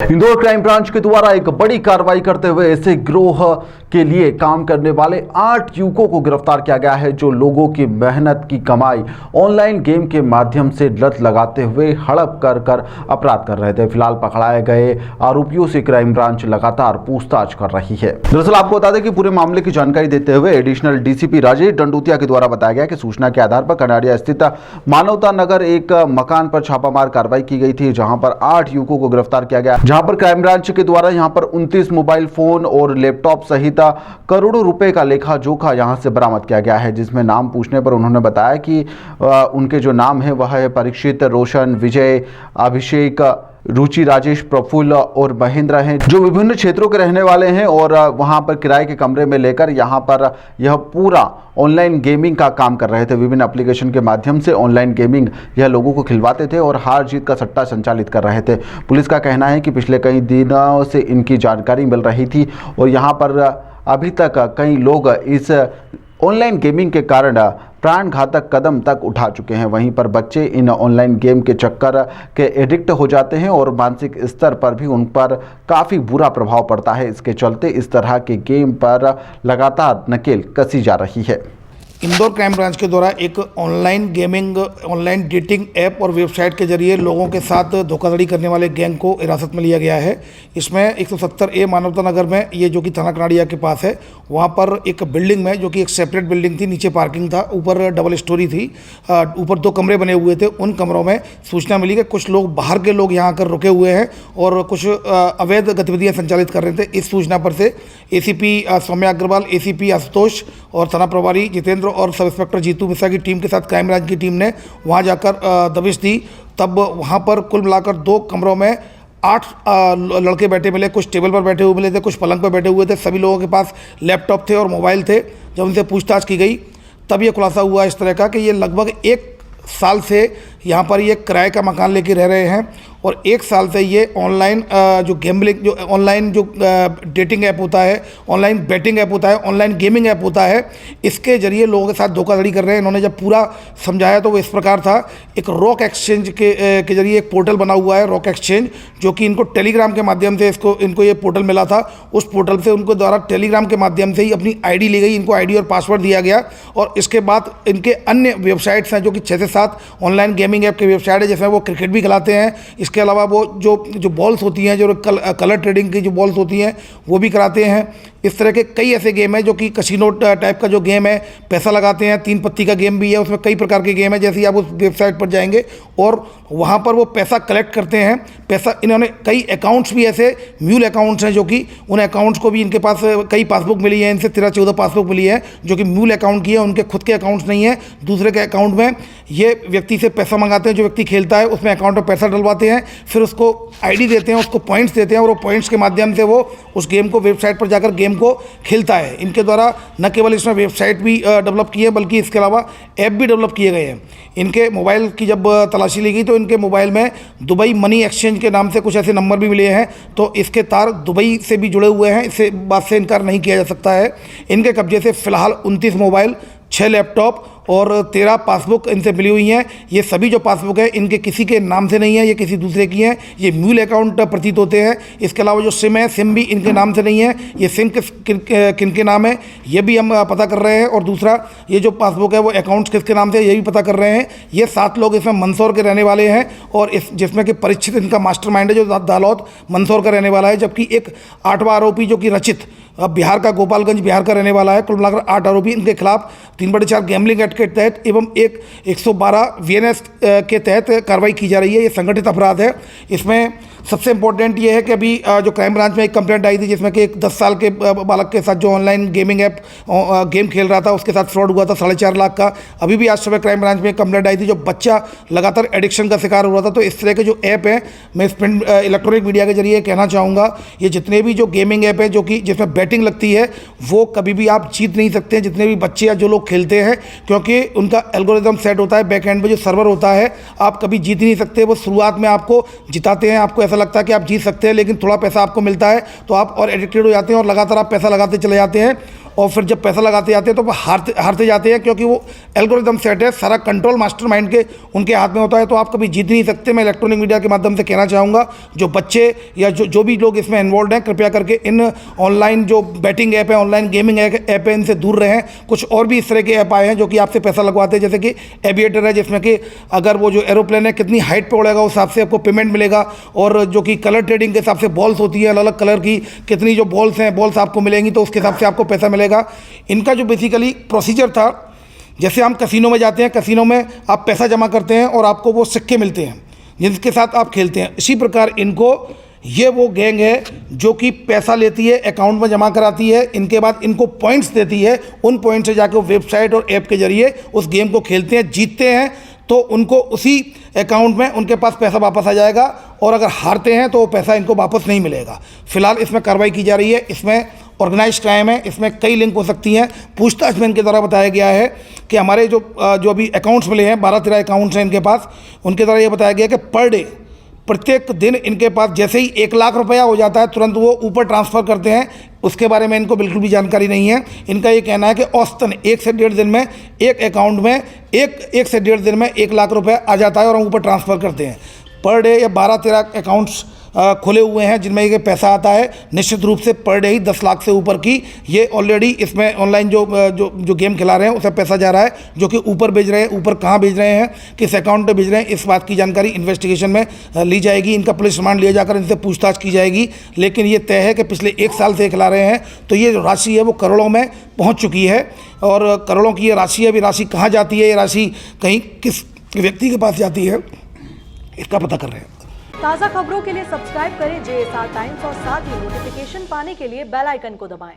Indore crime branch के द्वारा एक बड़ी कार्रवाई करते हुए ऐसे गिरोह के लिए काम करने वाले 8 युवकों को गिरफ्तार किया गया है जो लोगों की मेहनत की कमाई ऑनलाइन गेम के माध्यम से लत लगाते हुए हड़प कर कर अपराध कर रहे थे। फिलहाल पकड़ाए गए आरोपियों से क्राइम ब्रांच लगातार पूछताछ कर रही है। दरअसल आपको बता दें कि पूरे मामले की जानकारी देते हुए एडिशनल डीसीपी राजेश डंडूतिया के द्वारा बताया गया कि सूचना के आधार पर कनाडिया स्थित मानवता नगर एक मकान पर छापामार कार्रवाई की गई थी, जहां पर 8 युवकों को गिरफ्तार किया गया, जहां पर क्राइम ब्रांच के द्वारा यहां पर 29 मोबाइल फोन और लैपटॉप सहित करोड़ों रुपए का लेखा जोखा यहां से बरामद किया गया है। जिसमें नाम पूछने पर उन्होंने बताया कि उनके जो नाम है वह है परीक्षित, रोशन, विजय, अभिषेक, रुचि, राजेश, प्रफुल्ल और महेंद्र हैं, जो विभिन्न क्षेत्रों के रहने वाले हैं और वहां पर किराए के कमरे में लेकर यहां पर यह पूरा ऑनलाइन गेमिंग का काम कर रहे थे। विभिन्न एप्लीकेशन के माध्यम से ऑनलाइन गेमिंग यह लोगों को खिलवाते थे और हार जीत का सट्टा संचालित कर रहे थे। पुलिस का कहना है कि पिछले कई दिनों से इनकी जानकारी मिल रही थी और यहां पर अभी तक कई लोग इस ऑनलाइन गेमिंग के कारण प्राण घातक कदम तक उठा चुके हैं। वहीं पर बच्चे इन ऑनलाइन गेम के चक्कर के एडिक्ट हो जाते हैं और मानसिक स्तर पर भी उन पर काफ़ी बुरा प्रभाव पड़ता है। इसके चलते इस तरह के गेम पर लगातार नकेल कसी जा रही है। इंदौर क्राइम ब्रांच के द्वारा एक online gaming, online dating app और वेबसाइट के जरिए लोगों के साथ धोखाधड़ी करने वाले गैंग को हिरासत में लिया गया है। इसमें 170A मानवता नगर में, ये जो कि थाना कनाड़िया के पास है, वहाँ पर एक बिल्डिंग में, जो कि एक सेपरेट बिल्डिंग थी, नीचे पार्किंग था, ऊपर डबल स्टोरी थी, ऊपर 2 कमरे बने हुए थे। उन कमरों में सूचना मिली कि कुछ लोग, बाहर के लोग यहाँ आकर रुके हुए हैं और कुछ अवैध गतिविधियाँ संचालित कर रहे थे। इस सूचना पर से एसीपी सौम्या अग्रवाल, एसीपी आशुतोष और थाना प्रभारी जितेंद्र और सब इंस्पेक्टर जीतू मिश्रा की टीम के साथ क्राइम ब्रांच की टीम ने वहां जाकर दबिश दी। तब वहां पर कुल मिलाकर 2 कमरों में 8 लड़के बैठे मिले। कुछ टेबल पर बैठे हुए मिले थे, कुछ पलंग पर बैठे हुए थे। सभी लोगों के पास लैपटॉप थे और मोबाइल थे। जब उनसे पूछताछ की गई तब ये खुलासा हुआ इस तरह का कि ये लगभग 1 साल से यहाँ पर ये किराए का मकान लेके रह रहे हैं और 1 साल से ये ऑनलाइन जो गैम्बलिंग, जो ऑनलाइन जो डेटिंग ऐप होता है, ऑनलाइन बेटिंग ऐप होता है, ऑनलाइन गेमिंग ऐप होता है, इसके जरिए लोगों के साथ धोखाधड़ी कर रहे हैं। इन्होंने जब पूरा समझाया तो वो इस प्रकार था। एक रॉक एक्सचेंज के जरिए एक पोर्टल बना हुआ है, रॉक एक्सचेंज, जो कि इनको टेलीग्राम के माध्यम से इनको ये पोर्टल मिला था। उस पोर्टल से उनको द्वारा टेलीग्राम के माध्यम से ही अपनी आईडी ली गई, इनको आईडी और पासवर्ड दिया गया और इसके बाद इनके अन्य वेबसाइट्स हैं, जो कि 6 से 7 ऑनलाइन गेमिंग ऐप के वेबसाइट है, जिसमें वो क्रिकेट भी खिलाते हैं। इसके अलावा वो जो बॉल्स होती हैं, जो कलर ट्रेडिंग की जो बॉल्स होती हैं, वो भी कराते हैं। इस तरह के कई ऐसे गेम हैं जो कि कसिनो टाइप का जो गेम है, पैसा लगाते हैं। 3 पत्ती का गेम भी है, उसमें कई प्रकार के गेम है। जैसे ही आप उस वेबसाइट पर जाएंगे और वहाँ पर वो पैसा कलेक्ट करते हैं। पैसा, इन्होंने कई अकाउंट्स भी ऐसे म्यूल अकाउंट्स हैं, जो कि उन अकाउंट्स को भी इनके पास कई पासबुक मिली है, इनसे 13-14 पासबुक मिली है, जो कि म्यूल अकाउंट की है। उनके खुद के अकाउंट्स नहीं है, दूसरे के अकाउंट में ये व्यक्ति से पैसा मंगाते हैं। जो व्यक्ति खेलता है उसमें अकाउंट में पैसा डलवाते हैं, फिर उसको आईडी देते हैं, उसको पॉइंट्स देते हैं और वो पॉइंट्स के माध्यम से वो उस गेम को, वेबसाइट पर जाकर गेम को खेलता है। इनके द्वारा न केवल इसमें वेबसाइट भी डेवलप की है, बल्कि इसके अलावा ऐप भी डेवलप किए गए हैं। इनके मोबाइल की जब तलाशी ली गई तो इनके मोबाइल में दुबई मनी एक्सचेंज के नाम से कुछ ऐसे नंबर भी मिले हैं, तो इसके तार दुबई से भी जुड़े हुए हैं। इसे बात से इनकार नहीं किया जा सकता है। इनके कब्जे से फिलहाल 29 मोबाइल, 6 लैपटॉप और 13 पासबुक इनसे मिली हुई हैं। ये सभी जो पासबुक है इनके किसी के नाम से नहीं है, ये किसी दूसरे की हैं। ये म्यूल अकाउंट प्रतीत होते हैं। इसके अलावा जो सिम है, सिम भी इनके नाम से नहीं है। ये सिम किन के नाम है ये भी हम पता कर रहे हैं। और दूसरा, ये जो पासबुक है वो अकाउंट्स किसके नाम से, ये भी पता कर रहे हैं। ये 7 लोग इसमें मंदसौर के रहने वाले हैं और जिसमें कि परीक्षित इनका मास्टरमाइंड है, जो दालौद मंदसौर का रहने वाला है। जबकि एक 8वां आरोपी, जो कि रचित, बिहार का, गोपालगंज बिहार का रहने वाला है। कुल मिलाकर 8 आरोपी। इनके खिलाफ 3/4 गैम्बलिंग एक्ट के तहत एवं एक 112 VNS के तहत कार्रवाई की जा रही है। ये संगठित अपराध है। इसमें सबसे इम्पोर्टेंट ये है कि अभी जो क्राइम ब्रांच में एक कंप्लेंट आई थी, जिसमें कि एक 10 साल के बालक के साथ जो ऑनलाइन गेमिंग ऐप गेम खेल रहा था, उसके साथ फ्रॉड हुआ था 4.5 लाख का। अभी भी आज सुबह क्राइम ब्रांच में एक कंप्लेंट आई थी, जो बच्चा लगातार एडिक्शन का शिकार हो रहा था। तो इस तरह के जो ऐप है, मैं इस प्रिंट इलेक्ट्रॉनिक मीडिया के जरिए कहना चाहूँगा, ये जितने भी जो गेमिंग ऐप है, जो कि जिसमें बैटिंग लगती है, वो कभी भी आप जीत नहीं सकते हैं, जितने भी बच्चे या जो लोग खेलते हैं, क्योंकि उनका एल्गोरिदम सेट होता है। बैक एंड में जो सर्वर होता है, आप कभी जीत नहीं सकते। वो शुरुआत में आपको जिताते हैं, आपको ऐसा लगता है कि आप जीत सकते हैं, लेकिन थोड़ा पैसा आपको मिलता है तो आप और एडिक्टेड हो जाते हैं और लगातार आप पैसा लगाते चले जाते हैं और फिर जब पैसा लगाते जाते हैं तो वो हारते जाते हैं, क्योंकि वो एल्गोरिदम सेट है, सारा कंट्रोल मास्टरमाइंड के उनके हाथ में होता है। तो आप कभी जीत नहीं सकते। मैं इलेक्ट्रॉनिक मीडिया के माध्यम से कहना चाहूँगा, जो बच्चे या जो भी लोग इसमें इन्वॉल्व हैं, कृपया करके इन ऑनलाइन जो बैटिंग ऐप है, ऑनलाइन गेमिंग ऐप है, इनसे दूर रहें। कुछ और भी इस तरह के ऐप आए हैं जो कि आपसे पैसा लगवाते हैं, जैसे कि एविएटर है, जिसमें कि अगर वो जो एरोप्लेन है कितनी हाइट पे उड़ेगा उस हिसाब से आपको पेमेंट मिलेगा। और जो कि कलर ट्रेडिंग के हिसाब से बॉल्स होती है, अलग अलग कलर की कितनी जो बॉल्स हैं, बॉल्स आपको मिलेंगी, तो उसके हिसाब से आपको पैसा मिलेगा। इनका जो बेसिकली प्रोसीजर था, जैसे हम कैसीनो में जाते हैं, कैसीनो में आप पैसा जमा करते हैं और आपको वो सिक्के मिलते हैं जिसके साथ आप खेलते हैं। इसी प्रकार इनको, ये वो गैंग है जो कि पैसा लेती है, अकाउंट में जमा कराती है, इनके बाद इनको पॉइंट्स देती है। उन पॉइंट से जाके वो वेबसाइट और ऐप के जरिए उस गेम को खेलते हैं। जीतते हैं तो उनको उसी अकाउंट में उनके पास पैसा वापस आ जाएगा, और अगर हारते हैं तो वो पैसा इनको वापस नहीं मिलेगा। फिलहाल इसमें कार्रवाई की जा रही है। इसमें ऑर्गेनाइज क्राइम है, इसमें कई लिंक हो सकती हैं। पूछताछ में इनके द्वारा बताया गया है कि हमारे जो अभी अकाउंट्स मिले हैं, 12-13 अकाउंट्स हैं इनके पास, उनके द्वारा ये बताया गया कि पर डे, प्रत्येक दिन इनके पास जैसे ही 1 लाख रुपया हो जाता है तुरंत वो ऊपर ट्रांसफ़र करते हैं। उसके बारे में इनको बिल्कुल भी जानकारी नहीं है। इनका ये कहना है कि औसतन 1 से 1.5 दिन में एक अकाउंट में एक से 1.5 दिन में 1 लाख रुपया आ जाता है और हम ऊपर ट्रांसफ़र करते हैं। पर डे ये 12-13 अकाउंट्स खुले हुए हैं जिनमें ये पैसा आता है। निश्चित रूप से पर डे ही 10 लाख से ऊपर की ये ऑलरेडी इसमें ऑनलाइन जो गेम खिला रहे हैं उसमें पैसा जा रहा है, जो कि ऊपर भेज रहे हैं। ऊपर कहाँ भेज रहे हैं, किस अकाउंट पे भेज रहे हैं, इस बात की जानकारी इन्वेस्टिगेशन में ली जाएगी। इनका पुलिस रिमांड लिया जाकर इनसे पूछताछ की जाएगी। लेकिन ये तय है कि पिछले 1 साल से खिला रहे हैं, तो ये जो राशि है वो करोड़ों में पहुँच चुकी है। और करोड़ों की ये राशि है। अभी राशि कहाँ जाती है, ये राशि कहीं किस व्यक्ति के पास जाती है, इसका पता कर रहे हैं। ताज़ा खबरों के लिए सब्सक्राइब करें JSR टाइम्स और साथ ही नोटिफिकेशन पाने के लिए बेल आइकन को दबाएं।